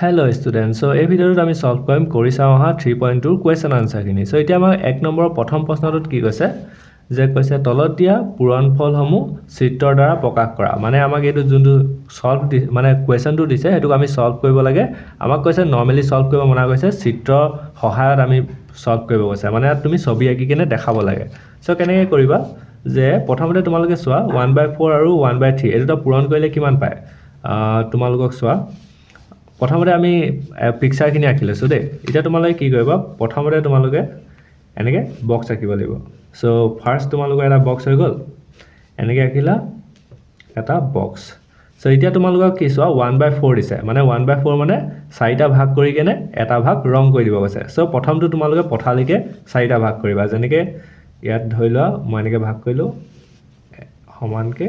Hello students, so এই ভিডিওত আমি solve কৰিম কৰি চাও আহা 3.2 কোৱেশ্চন আনসাৰ খিনি সো এতিয়া আমাৰ 1 নম্বৰৰ প্ৰথম প্ৰশ্নটোত কি কৈছে যে কৈছে তলত দিয়া পূৰণফলসমূহ চিত্ৰৰ দ্বাৰা প্ৰকাশ কৰা মানে আমাক এটো যোনটো সলভ মানে কোৱেশ্চনটো দিছে হেতুক আমি সলভ কৰিব লাগে আমাক কৈছে নৰমালি সলভ কৰিব মনা কৈছে চিত্ৰ সহায়ত আমি সলভ কৰিব কৈছে মানে তুমি ছবি আঁকি কিনে দেখাব লাগে সো কেনেকৈ কৰিবা যে প্ৰথমতে তোমালোকে চোৱা 1/4 আৰু 1/3 এটো পূৰণ কৰিলে কিমান পায় তোমালোকক চোৱা প্ৰথমতে আমি পিকচাৰ খিনি আঁকি লৈছো দে এটা তোমালোকে কি কৰিবা প্ৰথমতে তোমালোকে এনেকে বক্স আঁকিব লাগিব সো ফাৰ্স্ট তোমালোকৰ এটা বক্স হৈ গল এনেকে আঁকিলা এটা বক্স সো এতিয়া তোমালোকক কি চোৱা 1/4 দিছে মানে 1/4 মানে চাৰিটা ভাগ কৰি কেনে এটা ভাগ ৰং কৰি দিব কৈছে সো প্ৰথমটো তোমালোকে পথালিকে চাৰিটা ভাগ কৰিবা যেনেকে ইয়াত ধৰিলোৱা মই এনেকে ভাগ কৰিলো সমানকে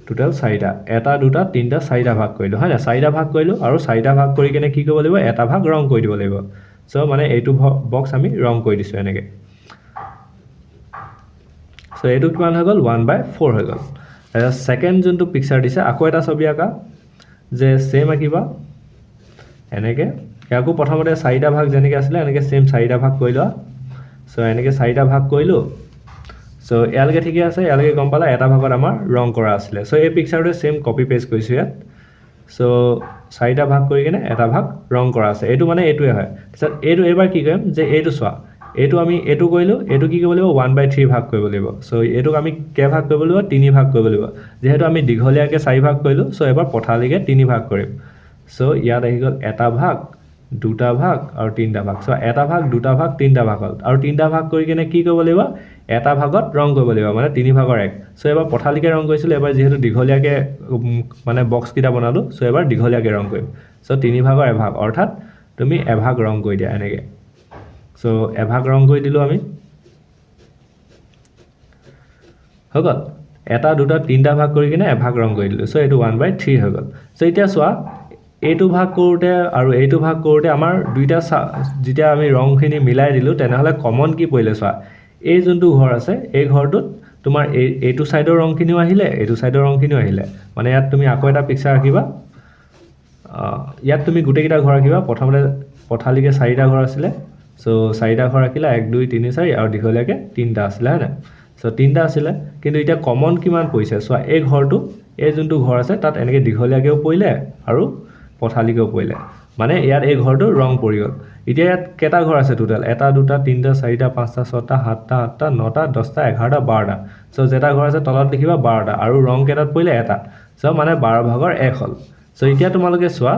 টোটাল 4টা এটা দুটা তিনটা 4টা ভাগ কৰিলো হয় না 4টা ভাগ কৰিলো আৰু 4টা ভাগ কৰি কেনে কি কৰিব লাগিব এটা ভাগ ৰং কৰি দিব লাগিব সো মানে এইটো বক্স আমি ৰং কৰি দিছো এনেকে সো এইটো কিমান হৈ গল 1/4 হৈ গল সেকেন্ড যোনটো পিকচাৰ দিছে আকৌ এটা ছবি আঁকা যে সেম আঁকিবা এনেকে ইয়াকো প্ৰথমতে 4টা ভাগ যেনেকে আছিল এনেকে সেম 4টা ভাগ কৰি লোৱা সো এনেকে 4টা ভাগ কৰিলো সো ইয়ালকে ঠিকে আছে ইয়ালকে গম পালা এটা ভাগত আমাৰ ৰং কৰা আছিল সো এই পিকচাৰটো সেম কপি পেস্ট কৰিছো ইয়াত সো 4টা ভাগ কৰি কেনে এটা ভাগ ৰং কৰা আছে এটো মানে এটোৱে হয় তাৰছত এটো এবাৰ কি কৰিম যে এটো চোৱা এটো আমি এটো কৰিলো এটো কি কৰিব লাগিব 1/3 ভাগ কৰিব লাগিব সো এটোক আমি কে ভাগ কৰিব লাগিব 3 ভাগ কৰিব লাগিব যেহেতু আমি দীঘলীয়াকে 4 ভাগ কৰিলো সো এবাৰ পথালিকে 3 ভাগ কৰিম সো ইয়াত আহি গল এটা ভাগ দুটা ভাগ আৰু তিনটা ভাগ সো এটা ভাগ দুটা ভাগ তিনটা ভাগ হল আৰু তিনটা ভাগ কৰি কেনে কি কৰিব লাগিব এটা ভাগত ৰং কৰিব লাগিব মানে 3 ভাগৰ 1 সো এবাৰ পথালিকে ৰং কৰিছিল এবাৰ যেহেতু দীঘলীয়াকে মানে বক্স কিটা বনালো সো এবাৰ দীঘলীয়াকে ৰং কৰিম সো 3 ভাগৰ এভাগ অৰ্থাৎ তুমি এভাগ ৰং কৰি দিয়া এনেকে সো এভাগ ৰং কৰি দিলো আমি হৈ গল এটা দুটা তিনটা ভাগ কৰি কিনে এভাগ ৰং কৰি দিলো সো এটো 1/3 হৈ গল সো এতিয়া চোৱা এইটো ভাগ কৰোতে আৰু এইটো ভাগ কৰোতে আমাৰ দুইটা যেতিয়া আমি ৰংখিনি মিলাই দিলো তেনেহলে কমন কি পৰিলে চোৱা এই যোনটো ঘৰ আছে এই ঘৰটোত তোমাৰ এইটো সাইডৰ ৰংখিনিও আহিলে এইটো সাইডৰ ৰংখিনিও আহিলে মানে ইয়াত তুমি আকৌ এটা পিকচাৰ আঁকিবা ইয়াত তুমি গুটেকিটা ঘৰ আঁকিবা প্ৰথমতে পথালিকে 4টা ঘৰ আছিল সো 4টা ঘৰ আঁকিলা 1 2 3 4 আৰু দীঘলীয়াকে 3টা আছিল হয়নে সো 3টা আছিল কিন্তু এতিয়া কমন কিমান পৰিছে চোৱা এই ঘৰটো এই যোনটো ঘৰ আছে তাত এনেকে দীঘলীয়াকেও পৰিলে আৰু পথালিকেও পৰিলে মানে ইয়াত এই ঘৰটো ৰং পৰি গল এতিয়া ইয়াত কেটা ঘৰ আছে টোটাল এটা দুটা তিনটা চাৰিটা পাঁচটা ছটা সাতটা আঠটা নটা 10টা 11টা 12টা সো যেটা ঘৰ আছে তলত লিখিবা 12টা আৰু ৰং কেটাত পৰিলে এটা সো মানে 12 ভাগৰ 1 হল সো এতিয়া তোমালোকে চোৱা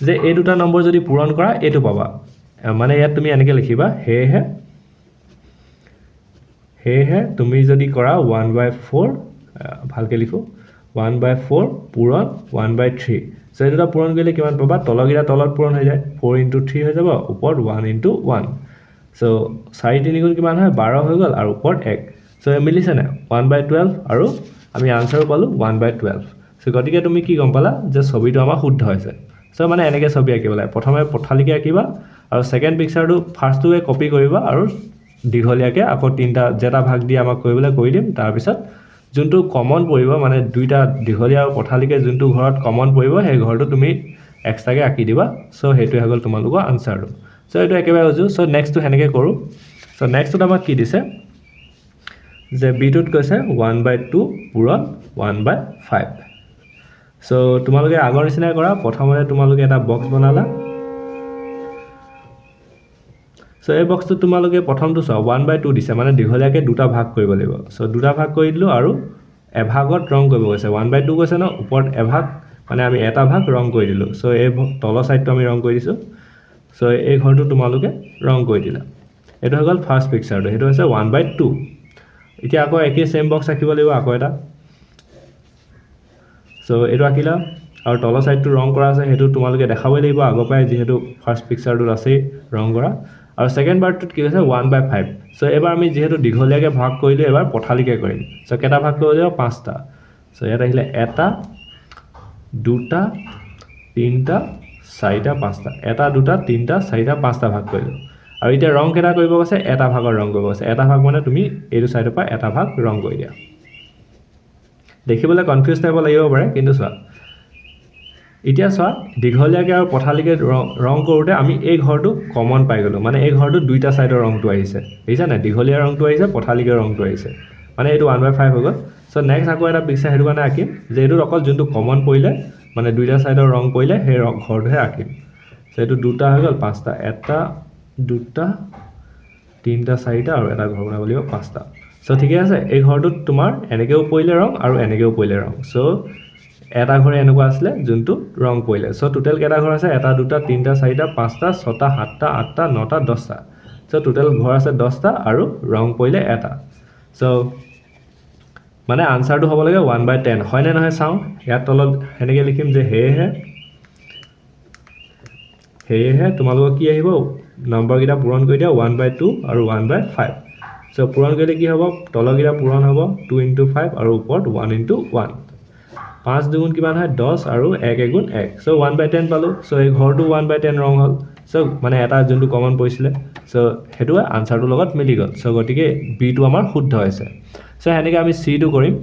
যে এই দুটা নম্বৰ যদি পূৰণ কৰা এটো পাবা মানে ইয়াত তুমি এনেকে লিখিবা হেহে তুমি যদি কৰা 1/4 ভালকে লিখো 1/4 পূৰণ 1/3 সো এটা পূৰণ কৰিলে কিমান পাবা তলগিটা তলত পূৰণ হৈ যায় 4 * 3 হৈ যাব ওপৰত 1 * 1 সো 4 3 গুণ কিমান হয় 12 হৈ গল আৰু ওপৰত 1 সো মিলিছে না 1/12 আৰু আমি আনসাৰ পালো 1/12 সো গতিকে তুমি কি গম পালা যে ছবিটো আমাৰ শুদ্ধ হৈছে সো মানে এনেকে ছবি আঁকিব লাগে প্ৰথমে পথালিকে আঁকিবা আৰু সেকেন্ড পিকচাৰটো ফাৰ্স্টটোৱে কপি কৰিবা আৰু দীঘলীয়াকে আকৌ তিনটা যেটা ভাগ দি আমাক কৰিবলৈ কৰি দিম তাৰ পিছত যোনটো কমন পৰিব মানে দুইটা দীঘলীয়া আৰু পথালিকে যোনটো ঘৰত কমন পৰিব সেই ঘৰটো তুমি এক্সট্ৰাকে আঁকি দিবা সো হেতুৱে হল তোমালোকৰ আনসাৰটো সো এটো একেবাৰে হজু সো নেক্সটটো হেনেকে কৰো সো নেক্সটত আমাক কি দিছে যে বিটোত কৈছে 1/2 পূৰণ 1/5 সো তোমালোকে আগৰ নিচিনা কৰা প্ৰথমতে তোমালোকে এটা বক্স বনালা সো এই বক্সটো তোমালোকে প্ৰথমটো চোৱা 1/2 দিছে মানে দীঘলীয়াকে দুটা ভাগ কৰিব লাগিব সো দুটা ভাগ কৰি দিলো আৰু এভাগত ৰং কৰিব কৈছে 1/2 কৈছে ন ওপৰত এভাগ মানে আমি এটা ভাগ ৰং কৰি দিলো সো এই তলৰ সাইডটো আমি ৰং কৰি দিছো সো এই ঘৰটো তোমালোকে ৰং কৰি দিলা এটো হৈ গল ফাৰ্স্ট পিকচাৰটো হেতু হৈছে 1/2 এতিয়া আকৌ একে সেম বক্স আঁকিব লাগিব আকৌ এটা সো এটো আঁকিলা আৰু তলৰ সাইডটো ৰং কৰা আছে হেতু তোমালোকে দেখাবই লাগিব আগৰ পৰাই যেহেতু ফাৰ্স্ট পিকচাৰটোত আছে ৰং কৰা আৰু সেকেন্ড পাৰ্টটোত কি হৈছে 1/5 সো এবাৰ আমি যেহেতু দীঘলীয়াকে ভাগ কৰিলো এবাৰ পথালিকে কৰিম সো কেটা ভাগ কৰিব লাগিব 5টা সো ইয়াত আহিলে এটা দুটা তিনটা চাৰিটা পাঁচটা এটা দুটা তিনটা চাৰিটা পাঁচটা ভাগ কৰিলো আৰু এতিয়া ৰং কেটা কৰিব কৈছে এটা ভাগৰ ৰং কৰিব কৈছে এটা ভাগ মানে তুমি এইটো সাইডৰ পৰা এটা ভাগ ৰং কৰি দিয়া দেখিবলৈ কনফিউজ টাইপ লাগিব পাৰে কিন্তু চোৱা এতিয়া চোৱা দীঘলীয়াকৈ আৰু পথালিকৈ ৰং কৰোঁতে আমি এই ঘৰটো কমন পাই গ'লোঁ মানে এই ঘৰটো দুইটা ছাইডৰ ৰংটো আহিছে দেখিছা নাই দীঘলীয়া ৰংটো আহিছে পথালিকৈ ৰংটো আহিছে মানে এইটো 1/5 হৈ গ'ল চ' নেক্সট আকৌ এটা পিকচাৰ সেইটো কাৰণে আঁকিম যে এইটোত অকল যোনটো কমন পৰিলে মানে দুইটা ছাইডৰ ৰং পৰিলে সেই ঘৰটোহে আঁকিম চ' এইটো দুটা হৈ গ'ল পাঁচটা এটা দুটা তিনিটা চাৰিটা আৰু এটা ঘৰ বনাব লাগিব পাঁচটা চ' ঠিকে আছে এই ঘৰটোত তোমাৰ এনেকৈও পৰিলে ৰং আৰু এনেকৈও পৰিলে ৰং চ' এটা ঘৰ এনেকুৱা আছিলে যোনটো ৰং পৰিলে চ' টোটেল কেইটা ঘৰ আছে এটা দুটা তিনিটা চাৰিটা পাঁচটা ছটা সাতটা আঠটা নটা দহটা চ' টোটেল ঘৰ আছে 10টা আৰু ৰং পৰিলে এটা চ' মানে আনচাৰটো হ'ব লাগে 1/10 হয়নে নহয় চাওঁ ইয়াত তলত সেনেকৈ লিখিম যে সেয়েহে তোমালোকৰ কি আহিব নম্বৰকেইটা পূৰণ কৰি দিয়া 1/2 আৰু 1/5 চ' পূৰণ কৰিলে কি হ'ব তলৰকেইটা পূৰণ হ'ব 2 × 5 আৰু ওপৰত 1 × 1 5 দুগুণ কিমান হয় 10 আৰু 1 এগুণ 1 চ' 1/10 পালোঁ চ' এই ঘৰটো 1/10 ৰং হ'ল চ' মানে এটা যোনটো কমন পৰিছিলে চ' সেইটো আনচাৰটোৰ লগত মিলি গ'ল চ' গতিকে বিটো আমাৰ শুদ্ধ হৈছে চ' সেনেকৈ আমি চিটো কৰিম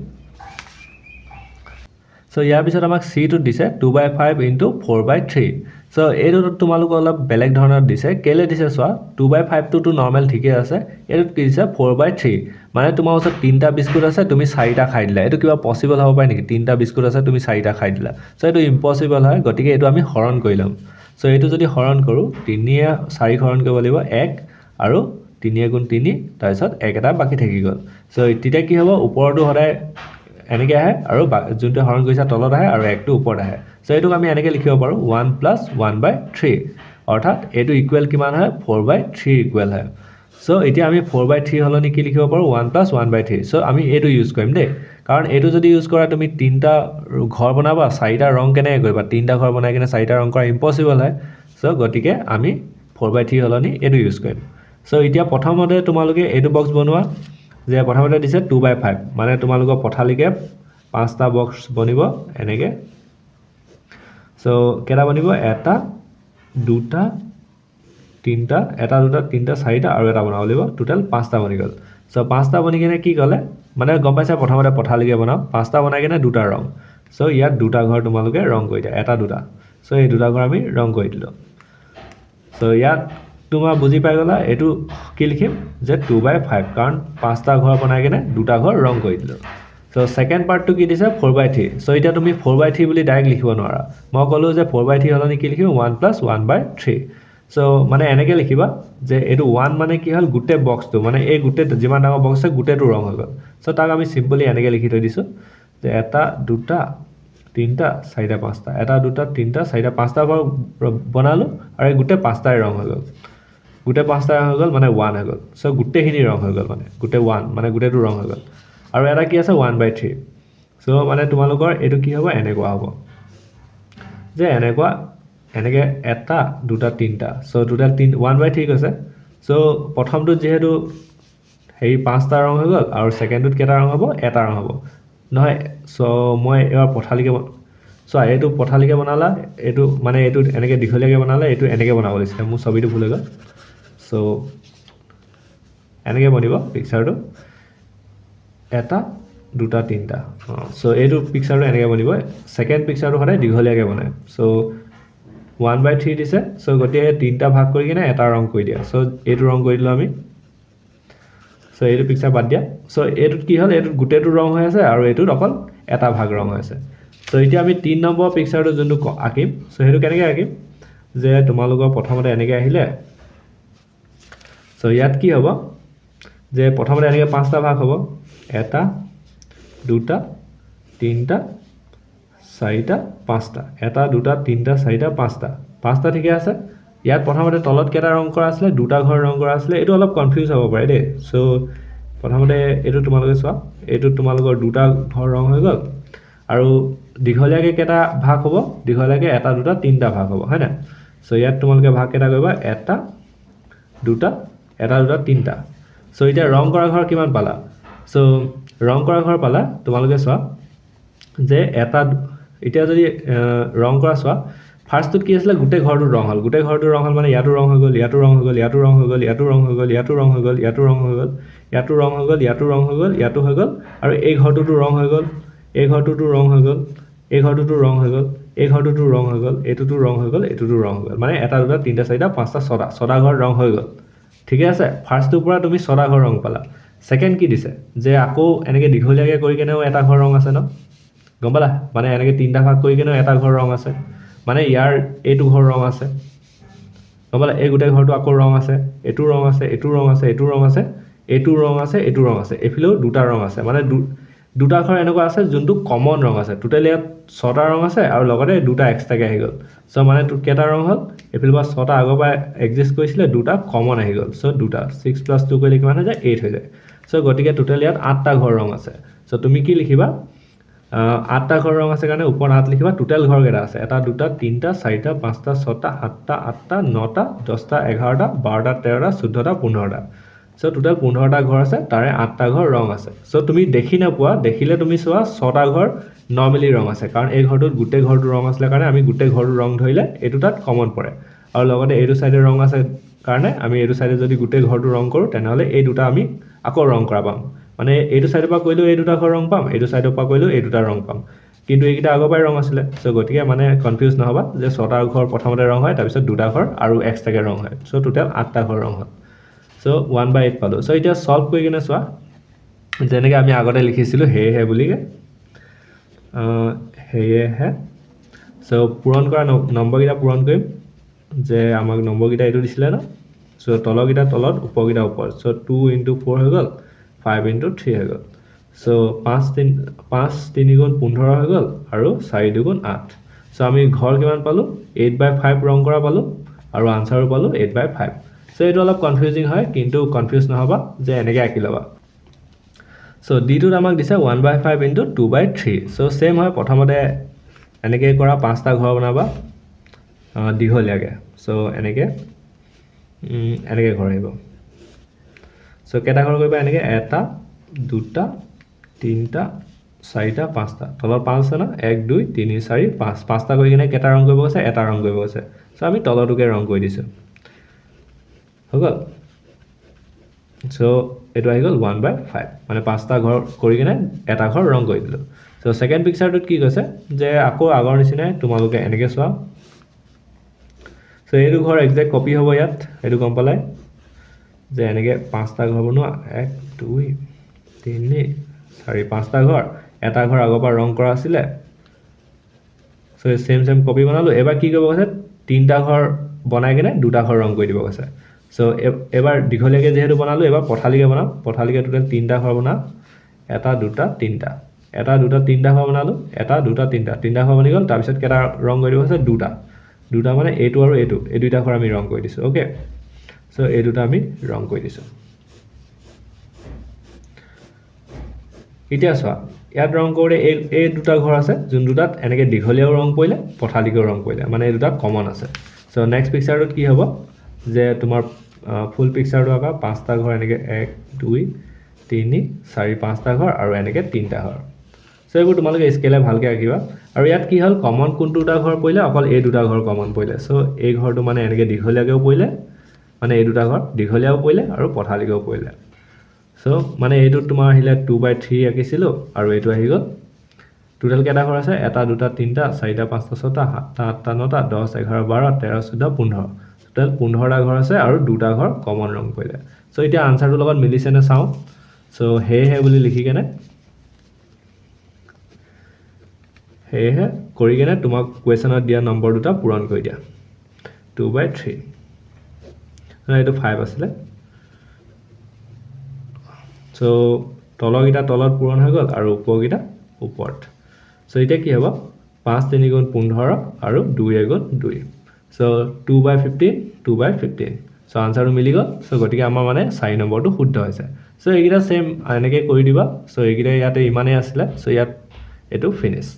চ' ইয়াৰ পিছত আমাক চিটোত দিছে 2/5 × 4/3 চ' এইটোত তোমালোকক অলপ বেলেগ ধৰণৰ দিছে কেলৈ দিছে চোৱা 2/5টোতো নৰ্মেল ঠিকেই আছে এইটোত কি দিছে 4/3 মানে তোমাৰ ওচৰত 3টা বিস্কুট আছে তুমি 4টা খাই দিলা এইটো কিবা পচিবল হ'ব পাৰে নেকি 3টা বিস্কুট আছে তুমি 4টা খাই দিলা চ' এইটো ইম্পচিবল হয় গতিকে এইটো আমি হৰণ কৰি ল'ম চ' এইটো যদি হৰণ কৰোঁ 3য়ে 4 হৰণ কৰিব লাগিব 1 আৰু 3 × 3 তাৰপিছত 1 এটা বাকী থাকি গ'ল চ' তেতিয়া কি হ'ব ওপৰতো সদায় এনেকৈ আহে আৰু যোনটো হৰণ কৰিছা তলত আহে আৰু 1টো ওপৰত আহে চ' এইটোক আমি এনেকৈ লিখিব পাৰোঁ 1 + 1/3 অৰ্থাৎ এইটো ইকুৱেল কিমান হয় 4/3 ইকুৱেল হয় চ' এতিয়া আমি 4/3 সলনি কি লিখিব পাৰোঁ 1 + 1/3 চ' আমি এইটো ইউজ কৰিম দেই কাৰণ এইটো যদি ইউজ কৰা তুমি 3টা ঘৰ বনাবা 4টা ৰং কেনেকৈ কৰিবা 3টা ঘৰ বনাই কিনে 4টা ৰং কৰা ইম্পচিবল হয় চ' গতিকে আমি 4/3 সলনি এইটো ইউজ কৰিম চ' এতিয়া প্ৰথমতে তোমালোকে এইটো বক্স বনোৱা যে প্ৰথমতে দিছে 2/5 মানে তোমালোকৰ পথালিকৈ 5টা বক্স বনিব এনেকৈ চ' কেইটা বনিব এটা দুটা তিনিটা এটা দুটা তিনিটা 4টা আৰু এটা বনাব লাগিব টোটেল 5টা বনি গ'ল চ' 5টা বনি কিনে কি ক'লে মানে গম পাইছা প্ৰথমতে পথালিকৈ বনাওঁ 5টা বনাই কিনে দুটা ৰং চ' ইয়াত দুটা ঘৰ তোমালোকে ৰং কৰি দিয়া এটা দুটা চ' এই দুটা ঘৰ আমি ৰং কৰি দিলোঁ চ' ইয়াত তোমাৰ বুজি পাই গ'লা এইটো কি লিখিম যে 2/5 কাৰণ 5টা ঘৰ বনাই কিনে দুটা ঘৰ ৰং কৰি দিলোঁ চ' ছেকেণ্ড পাৰ্টটো কি দিছে 4/3 চ' এতিয়া তুমি 4/3 বুলি ডাইৰেক্ট লিখিব নোৱাৰা মই ক'লোঁ যে 4/3 সলনি কি লিখিম 1 + 1/3 চ' মানে এনেকৈ লিখিবা যে এইটো 1 মানে কি হ'ল গোটেই বক্সটো মানে এই গোটেই যিমান ডাঙৰ বক্স আছে গোটেইটো ৰং হৈ গ'ল চ' তাক আমি চিম্পলি এনেকৈ লিখি থৈ দিছোঁ যে এটা দুটা তিনিটা 4টা 5টা এটা দুটা তিনিটা 4টা 5টা ঘৰ বনালোঁ আৰু এই গোটেই 5টাই ৰং হৈ গ'ল গোটেই 5টা হৈ গ'ল মানে 1 হৈ গ'ল চ' গোটেইখিনি ৰং হৈ গ'ল মানে গোটেই 1 মানে গোটেইটো ৰং হৈ গ'ল আৰু এটা কি আছে 1/3 চ' মানে তোমালোকৰ এইটো কি হ'ব এনেকুৱা হ'ব যে এনেকৈ এটা দুটা তিনিটা চ' টোটেল 1/3 কৈছে চ' প্ৰথমটোত যিহেতু 5টা ৰং হৈ গ'ল আৰু ছেকেণ্ডটোত কেইটা ৰং হ'ব এটা ৰং হ'ব নহয় চ' মই এবাৰ পথালিকৈ চোৱা এইটো পথালিকৈ বনালা এইটো মানে এইটো এনেকৈ দীঘলীয়াকৈ বনালে এইটো এনেকৈ বনাব লাগিছিলে মোৰ ছবিটো ভুল হৈ গ'ল চ' এনেকৈ বনিব পিকচাৰটো এটা দুটা তিনিটা চ' এইটো পিকচাৰটো এনেকৈ বনিব ছেকেণ্ড পিকচাৰটো সদায় দীঘলীয়াকৈ বনায় চ' 1/3 দিছে চ' গতিকে 3টা ভাগ কৰি কিনে এটা ৰং কৰি দিয়া চ' এইটো ৰং কৰি দিলোঁ আমি চ' এইটো পিকচাৰ বাদ দিয়া চ' এইটোত কি হ'ল এইটোত গোটেইটো ৰং হৈ আছে আৰু এইটোত অকল এটা ভাগ ৰং হৈ আছে চ' এতিয়া আমি 3 নম্বৰ পিকচাৰটো যোনটো আঁকিম চ' সেইটো কেনেকৈ আঁকিম যে তোমালোকৰ প্ৰথমতে এনেকৈ আহিলে চ' ইয়াত কি হ'ব যে প্ৰথমতে এনেকৈ 5টা ভাগ হ'ব এটা দুটা তিনিটা 4টা 5টা এটা দুটা তিনিটা 4টা 5টা ঠিকে আছে ইয়াত প্ৰথমতে তলত কেইটা ৰং কৰা আছিলে দুটা ঘৰ ৰং কৰা আছিলে এইটো অলপ কনফিউজ হ'ব পাৰে দেই চ' প্ৰথমতে এইটো তোমালোকে চোৱা এইটো তোমালোকৰ দুটা ঘৰ ৰং হৈ গ'ল আৰু দীঘলীয়াকৈ কেইটা ভাগ হ'ব দীঘলীয়াকৈ এটা দুটা তিনিটা ভাগ হ'ব হয় নাই চ' ইয়াত তোমালোকে ভাগ কেইটা কৰিবা এটা দুটা এটা দুটা তিনিটা চ' এতিয়া ৰং কৰা ঘৰ কিমান পালা চ' ৰং কৰা ঘৰ পালা তোমালোকে চোৱা যে এটা এতিয়া যদি ৰং কৰা চোৱা ফাৰ্ষ্টটোত কি আছিলে গোটেই ঘৰটো ৰং হ'ল গোটেই ঘৰটো ৰং হ'ল মানে ইয়াতো ৰং হৈ গ'ল ইয়াতো ৰং হৈ গ'ল ইয়াতো ৰং হৈ গ'ল ইয়াতো ৰং হৈ গ'ল ইয়াতো ৰং হৈ গ'ল ইয়াতো ৰং হৈ গ'ল ইয়াতো ৰং হৈ গ'ল ইয়াতো ৰং হৈ গ'ল ইয়াতো হৈ গ'ল আৰু এই ঘৰটোতো ৰং হৈ গ'ল এই ঘৰটোতো ৰং হৈ গ'ল এই ঘৰটোতো ৰং হৈ গ'ল এই ঘৰটোতো ৰং হৈ গ'ল, এইটোতো ৰং হৈ গ'ল, এইটোতো ৰং হৈ গ'ল, মানে এটা দুটা তিনিটা চাৰিটা পাঁচটা ছটা ঘৰ ৰং হৈ গ'ল। ঠিকে আছে, ফাৰ্ষ্টটোৰ পৰা তুমি ছটা ঘৰ ৰং পালা। ছেকেণ্ড কি দিছে যে আকৌ এনেকৈ দীঘলীয়াকৈ কৰি কেনেও এটা ঘৰ ৰং আছে ন, গম পালা, মানে এনেকৈ তিনিটা ভাগ কৰি কেনেও এটা ঘৰ ৰং আছে, মানে ইয়াৰ এইটো ঘৰ ৰং আছে, গম পালা, এই গোটেই ঘৰটো আকৌ ৰং আছে, এইটো ৰং আছে, এইটো ৰং আছে, এইটো ৰং আছে, এইটো ৰং আছে, এইটো ৰং আছে, এইফালেও দুটা ৰং আছে, মানে দুটা ঘৰ এনেকুৱা আছে যোনটো কমন ৰং আছে। টোটেল ইয়াত ছটা ৰং আছে আৰু লগতে দুটা এক্সট্ৰাকৈ আহি গ'ল। চ' মানে কেইটা ৰং হ'ল, এইফালৰ পৰা ছটা আগৰ পৰা এক্সিষ্ট কৰিছিলে, দুটা কমন আহি গ'ল। চ' দুটা 6 + 2 কৰিলে কিমান হৈ যায়, 8 হৈ যায়। চ' গতিকে টোটেল ইয়াত 8টা ঘৰ ৰং আছে। চ' তুমি কি লিখিবা, 8টা ঘৰ ৰং আছে কাৰণে ওপৰত 8 লিখিবা। টোটেল ঘৰ কেইটা আছে, 1 2 3 4 5 6 7 8 9 10 11 12 13 14 15টা। চ' টোটেল 15টা ঘৰ আছে, তাৰে 8টা ঘৰ ৰং আছে। চ' তুমি দেখি নোপোৱা, দেখিলে তুমি চোৱা 6টা ঘৰ নৰ্মেলি ৰং আছে, কাৰণ এই ঘৰটোত গোটেই ঘৰটো ৰং আছিলে কাৰণে আমি গোটেই ঘৰটো ৰং ধৰিলে এইটো তাত কমন পৰে। আৰু লগতে এইটো চাইডে ৰং আছে কাৰণে আমি এইটো চাইডে যদি গোটেই ঘৰটো ৰং কৰোঁ তেনেহ'লে এই দুটা আমি আকৌ ৰং কৰা পাম, মানে এইটো চাইডৰ পৰা কৰিলেও এই দুটা ঘৰ ৰং পাম, এইটো চাইডৰ পৰা কৰিলেও এই দুটা ৰং পাম, কিন্তু এইকেইটা আগৰ পৰাই ৰং আছিলে। চ' গতিকে মানে কনফিউজ নহ'বা যে 6টা ঘৰ প্ৰথমতে ৰং হয়, তাৰপিছত দুটা ঘৰ আৰু এক্সট্ৰাকৈ ৰং হয়। চ' টোটেল 8টা ঘৰ ৰং হ'ল। চ' 1/8 পালোঁ। চ' এতিয়া ছল্ভ কৰি কিনে চোৱা, যেনেকৈ আমি আগতে লিখিছিলোঁ সেয়েহে বুলিকে, সেয়েহে। চ' পূৰণ কৰা নম্বৰকেইটা পূৰণ কৰিম, যে আমাক নম্বৰকেইটা এইটো দিছিলে ন, চ' তলৰকেইটা তলত, ওপৰকেইটা ওপৰত। চ' 2 × 4 হৈ গ'ল, 5 × 3 হৈ গ'ল। চ' 5 3 × 15 হৈ গ'ল আৰু 4 2 × 8। চ' আমি ঘৰ কিমান পালোঁ, 8/5 ৰং কৰা পালোঁ আৰু আনচাৰো পালোঁ 8/5। চ' এইটো অলপ কনফিউজিং হয়, কিন্তু কনফিউজ নহ'বা যে এনেকৈ আঁকি ল'বা। চ' ডিটোত আমাক দিছে 1/5 × 2/3। চ' ছেইম হয়, প্ৰথমতে এনেকৈ কৰা 5টা ঘৰ বনাবা দীঘলীয়াকৈ। চ' এনেকৈ ঘৰ আহিব। চ' কেইটা ঘৰ কৰিবা এনেকৈ, 1 2 3 4 5টা, তলত 5 আছে ন, 1 2 3 4 5, 5টা কৰি কিনে কেইটা ৰং কৰিব গৈছে, এটা ৰং কৰিব গৈছে। চ' আমি তলটোকে ৰং কৰি দিছোঁ, হৈ গ'ল। চ' এইটো আহি গ'ল 1/5, মানে 5টা ঘৰ কৰি কিনে এটা ঘৰ ৰং কৰি দিলোঁ। চ' ছেকেণ্ড পিকচাৰটোত কি কৈছে, যে আকৌ আগৰ নিচিনাই তোমালোকে এনেকৈ চোৱা। চ' এইটো ঘৰ একজেক্ট কপি হ'ব ইয়াত, এইটো গম পালাই যে এনেকৈ 5টা ঘৰ বনোৱা, 1 2 3 4 5টা ঘৰ, এটা ঘৰ আগৰ পৰা ৰং কৰা আছিলে। চ' ছেম কপি বনালোঁ। এবাৰ কি কৰিব কৈছে, 3টা ঘৰ বনাই কিনে 2টা ঘৰ ৰং কৰি দিব কৈছে। চ' এবাৰ দীঘলীয়াকৈ যিহেতু বনালোঁ, এবাৰ পথালিকৈ বনাম। পথালিকৈ টোটেল 3টা ঘৰ বনাম, 1 2 3টা, 1 2 3টা ঘৰ বনালোঁ, 1 2 3টা ঘৰ বনি গ'ল। তাৰপিছত কেইটা ৰং কৰি দিব কৈছে, 2টা মানে এইটো আৰু এইটো, এই 2টা ঘৰ আমি ৰং কৰি দিছোঁ। অ'কে, চ' এই দুটা আমি ৰং কৰি দিছোঁ। এতিয়া চোৱা, ইয়াত ৰং কৰোঁতে এই দুটা ঘৰ আছে, যোন দুটাত এনেকৈ দীঘলীয়াও ৰং পৰিলে, পথালিকৈও ৰং পৰিলে, মানে এই দুটা কমন আছে। চ' নেক্সট পিকচাৰটোত কি হ'ব, যে তোমাৰ ফুল পিকচাৰটো আঁকা, 5টা ঘৰ এনেকৈ 1 2 3 4 5টা ঘৰ আৰু এনেকৈ 3টা ঘৰ। চ' এইবোৰ তোমালোকে স্কেলে ভালকৈ আঁকিবা। আৰু ইয়াত কি হ'ল, কমন কোনটো দুটা ঘৰ পৰিলে, অকল এই দুটা ঘৰ কমন পৰিলে। চ' এই ঘৰটো মানে এনেকৈ দীঘলীয়াকৈও পৰিলে, মানে এই দুটা ঘৰ দীঘলীয়াও পৰিলে আৰু পথালিকৈও পৰিলে। চ' মানে এইটোত তোমাৰ আহিলে 2/3 আঁকিছিলোঁ, আৰু এইটো আহি গ'ল। টোটেল কেইটা ঘৰ আছে, 1 2 3 4 5 6 7 8 9 10 11 12 13 14 15। টোটেল 15টা ঘৰ আছে আৰু 2টা ঘৰ কমন ৰং পৰিলে। চ' এতিয়া আনচাৰটোৰ লগত মিলিছেনে চাওঁ। চ' সেয়েহে বুলি লিখি কেনে, সেয়েহে কৰি কেনে তোমাক কুৱেশ্যনত দিয়া নম্বৰ দুটা পূৰণ কৰি দিয়া, 2/3। এইটো 5 আছিলে। চ' তলৰকেইটা তলত পূৰণ হৈ গ'ল আৰু ওপৰকেইটা ওপৰত। চ' এতিয়া কি হ'ব, 5 3 × 15 আৰু 2 × 2। চ' 2/15 2/15। চ' আনচাৰটো মিলি গ'ল। চ' গতিকে আমাৰ মানে 4 নম্বৰটো শুদ্ধ হৈছে। চ' এইকেইটা ছেইম এনেকৈ কৰি দিবা। চ' এইকেইটা ইয়াতে ইমানেই আছিলে। চ' ইয়াত এইটো ফিনিছ।